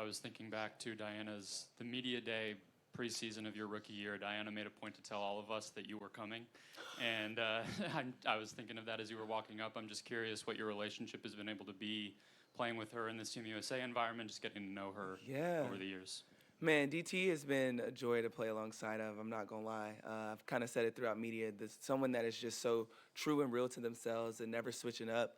was thinking back to the media day preseason of your rookie year. Diana made a point to tell all of us that you were coming. And I was thinking of that as you were walking up. I'm just curious what your relationship has been able to be playing with her in this Team USA environment, just getting to know her over the years. Man, DT has been a joy to play alongside of. I'm not gonna lie. I've kind of said it throughout media. There's someone that is just so true and real to themselves and never switching up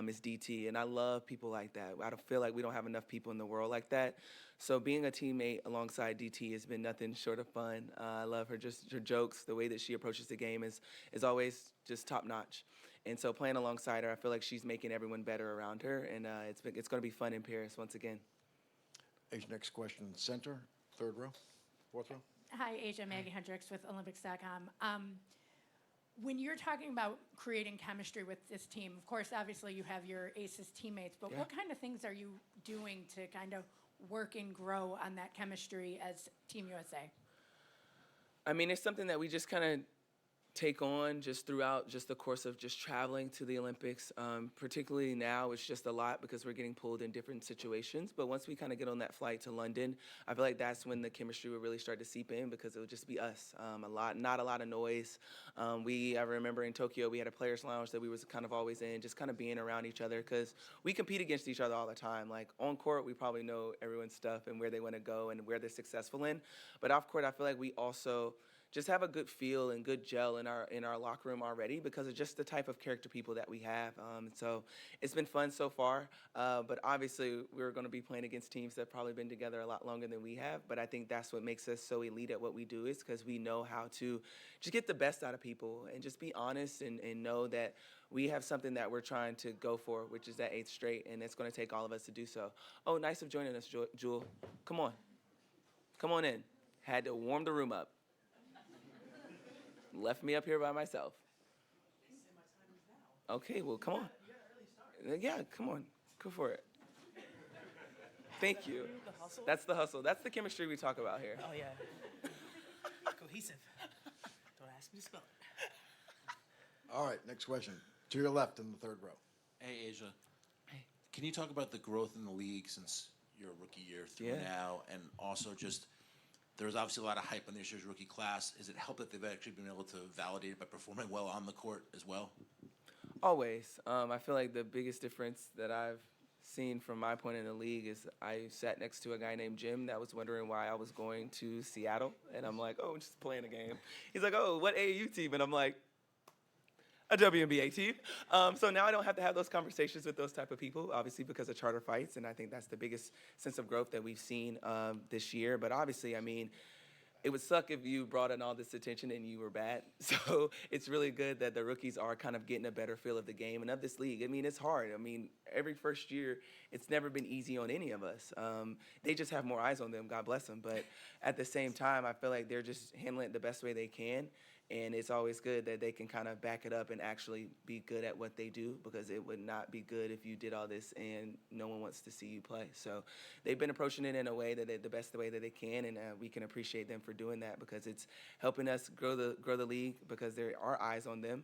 is DT, and I love people like that. I don't feel like we don't have enough people in the world like that. So being a teammate alongside DT has been nothing short of fun. I love her, just her jokes, the way that she approaches the game is always just top notch. And so playing alongside her, I feel like she's making everyone better around her, and it's going to be fun in Paris once again. Asia, next question, center, third row, fourth row. Hi, Asia, Maggie Hendricks with Olympics.com. When you're talking about creating chemistry with this team, of course, obviously you have your ACES teammates, but what kind of things are you doing to kind of work and grow on that chemistry as Team USA? I mean, it's something that we just kind of take on just throughout just the course of just traveling to the Olympics. Particularly now, it's just a lot because we're getting pulled in different situations. But once we kind of get on that flight to London, I feel like that's when the chemistry will really start to seep in because it would just be us. Not a lot of noise. I remember in Tokyo, we had a players' lounge that we was kind of always in, just kind of being around each other because we compete against each other all the time. Like on court, we probably know everyone's stuff and where they want to go and where they're successful in. But off court, I feel like we also just have a good feel and good gel in our locker room already because of just the type of character people that we have. So it's been fun so far, but obviously we're going to be playing against teams that have probably been together a lot longer than we have, but I think that's what makes us so elite at what we do is because we know how to just get the best out of people and just be honest and know that we have something that we're trying to go for, which is that 8th straight, and it's going to take all of us to do so. Oh, nice of joining us, Jewell. Come on. Come on in. Had to warm the room up. Left me up here by myself. Okay, well, come on. Yeah, come on. Go for it. Thank you. That's the hustle. That's the chemistry we talk about here. Oh, yeah. Cohesive. Don't ask me to spell it. All right, next question. To your left in the third row. Hey, Asia. Hey. Can you talk about the growth in the league since your rookie year through now, and also just there's obviously a lot of hype on this year's rookie class. Has it helped that they've actually been able to validate it by performing well on the court as well? Always. I feel like the biggest difference that I've seen from my point in the league is I sat next to a guy named Jim that was wondering why I was going to Seattle. And I'm like, oh, just playing a game. He's like, oh, what AAU team? And I'm like, a WNBA team. So now I don't have to have those conversations with those type of people, obviously because of charter fights, and I think that's the biggest sense of growth that we've seen this year. But obviously, I mean, it would suck if you brought in all this attention and you were bad. So it's really good that the rookies are kind of getting a better feel of the game and of this league. I mean, it's hard. I mean, every first year, it's never been easy on any of us. They just have more eyes on them, God bless them. But at the same time, I feel like they're just handling it the best way they can. And it's always good that they can kind of back it up and actually be good at what they do because it would not be good if you did all this and no one wants to see you play. So they've been approaching it in a way that the best way that they can, and we can appreciate them for doing that because it's helping us grow the league because there are eyes on them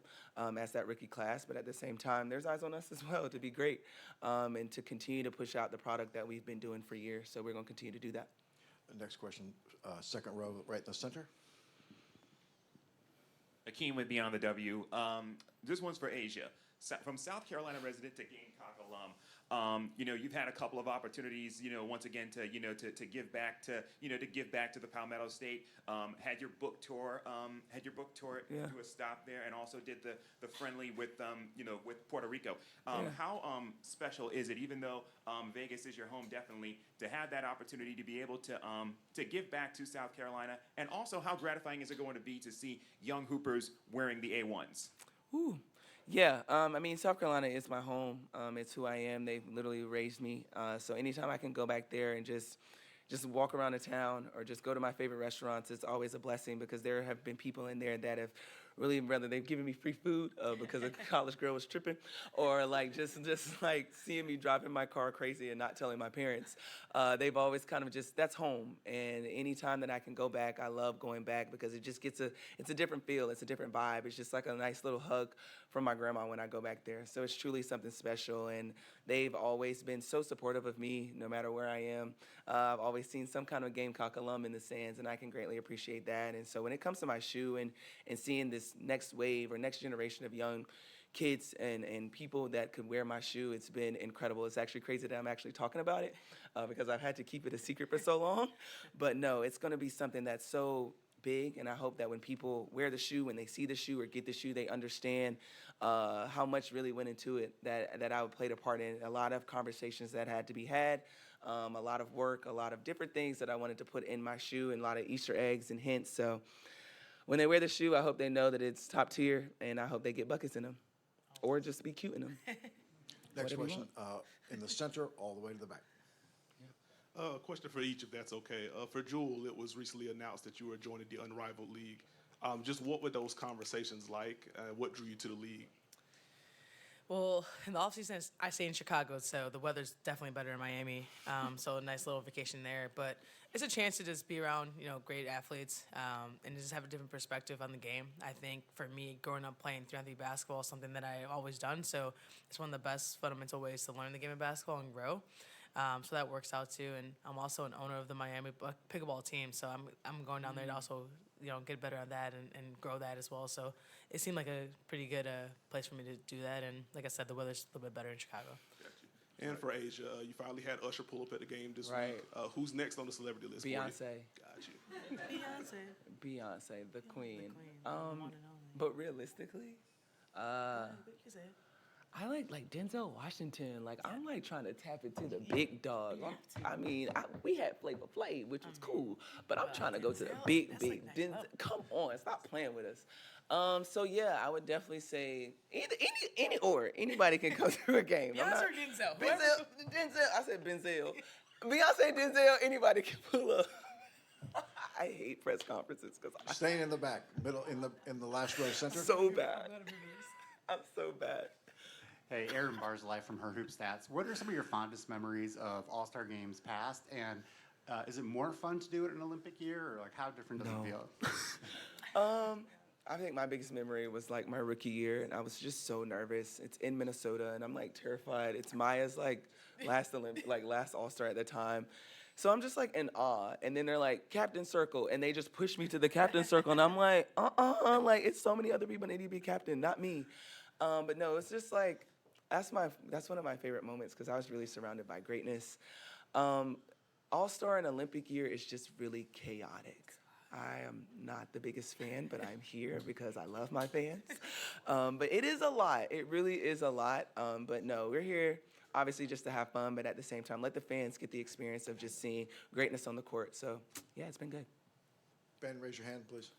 as that rookie class. But at the same time, there's eyes on us as well to be great and to continue to push out the product that we've been doing for years. So we're going to continue to do that. The next question, second row, right in the center. Akeem with Beyond the W. This one's for Asia. From South Carolina resident to Gamecock alum, you've had a couple of opportunities, once again to give back to the Palmetto State. Had your book tour to a stop there, and also did the friendly with Puerto Rico. How special is it, even though Vegas is your home, definitely, to have that opportunity to be able to give back to South Carolina, and also how gratifying is it going to be to see young hoopers wearing the A1s? Ooh. Yeah, I mean, South Carolina is my home. It's who I am. They've literally raised me. So anytime I can go back there and just walk around the town or just go to my favorite restaurants, it's always a blessing because there have been people in there that have really rather they've given me free food because a college girl was tripping, or like just like seeing me driving my car crazy and not telling my parents. They've always kind of just, that's home. And anytime that I can go back, I love going back because it just gets it's a different feel. It's a different vibe. It's just like a nice little hug from my grandma when I go back there. So it's truly something special. And they've always been so supportive of me no matter where I am. I've always seen some kind of Gamecock alum in the stands, and I can greatly appreciate that. And so when it comes to my shoe and seeing this next wave or next generation of young kids and people that could wear my shoe, it's been incredible. It's actually crazy that I'm actually talking about it because I've had to keep it a secret for so long. But no, it's going to be something that's so big, and I hope that when people wear the shoe, when they see the shoe or get the shoe, they understand how much really went into it, that I played a part in. A lot of conversations that had to be had, a lot of work, a lot of different things that I wanted to put in my shoe, and a lot of Easter eggs and hints. So when they wear the shoe, I hope they know that it's top tier, and I hope they get buckets in them or just be cute in them. Next Whatever you question, in the center, all the way to the back. Question for each, if that's okay. For Jewell, it was recently announced that you were joining the Unrivaled League. Just what were those conversations like? What drew you to the league? Well, in the offseason, I stay in Chicago, so the weather's definitely better in Miami. So a nice little vacation there. But it's a chance to just be around, great athletes and just have a different perspective on the game. I think for me, growing up playing 3-on-3 basketball is something that I've always done. So it's one of the best fundamental ways to learn the game of basketball and grow. So that works out too. And I'm also an owner of the Miami pickleball team, so I'm going down there to also get better on that and grow that as well. So it seemed like a pretty good place for me to do that. And like I said, the weather's a little bit better in Chicago. And for Asia, you finally had Usher pull up at the game this Right. week. Who's next on the celebrity list? for you? Beyonce. Got you. Beyonce. The queen. The one and only. But realistically, You say it. I like Denzel Washington. Like I'm like trying to tap into the big dog. We had Flavor Flav, which was cool, but I'm trying to go to the big. That's like next Denzel. level. Come on, stop playing with us. So yeah, I would definitely say anybody can come to a game. I'm Beyonce not- or Denzel? Denzel. I said Benzel. Beyonce, Denzel. Anybody can pull up. I hate press conferences because I'm Staying in the back, middle, in the last row center. so bad. I'm so bad. Hey, Aaron Barzilai from Her Hoop Stats. What are some of your fondest memories of All-Star games past? And is it more fun to do it in an Olympic year, or like how different does it feel? I think my biggest memory was like my rookie year, and I was just so nervous. It's in Minnesota, and I'm like terrified. It's Maya's last All-Star at the time. So I'm just like in awe, and then they're like, Captain Circle, and they just push me to the Captain Circle, and I'm like, like it's so many other people that need to be captain, not me. But no, it's just like, that's one of my favorite moments because I was really surrounded by greatness. All-Star and Olympic year is just really chaotic. I am not the biggest fan, but I'm here because I love my fans. But it is a lot. It really is a lot. But no, we're here obviously just to have fun, but at the same time, let the fans get the experience of just seeing greatness on the court. So yeah, it's been good. Ben, raise your hand, please.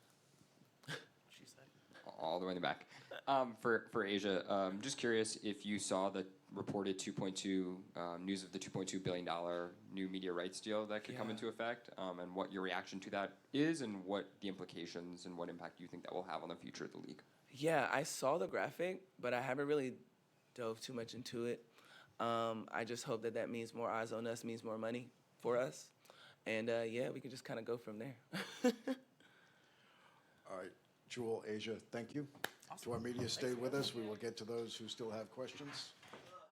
All the way in the back. For Asia, just curious if you saw the reported news of the $2.2 billion new media rights deal that could come into effect, and what your reaction to that is, and what the implications and what impact you think that will have on the future of the league. Yeah, I saw the graphic, but I haven't really dove too much into it. I just hope that means more eyes on us, means more money for us. And yeah, we can just kind of go from there. All right, Jewell, Asia, thank you. To our media, stay with us. We will get to those who still have questions.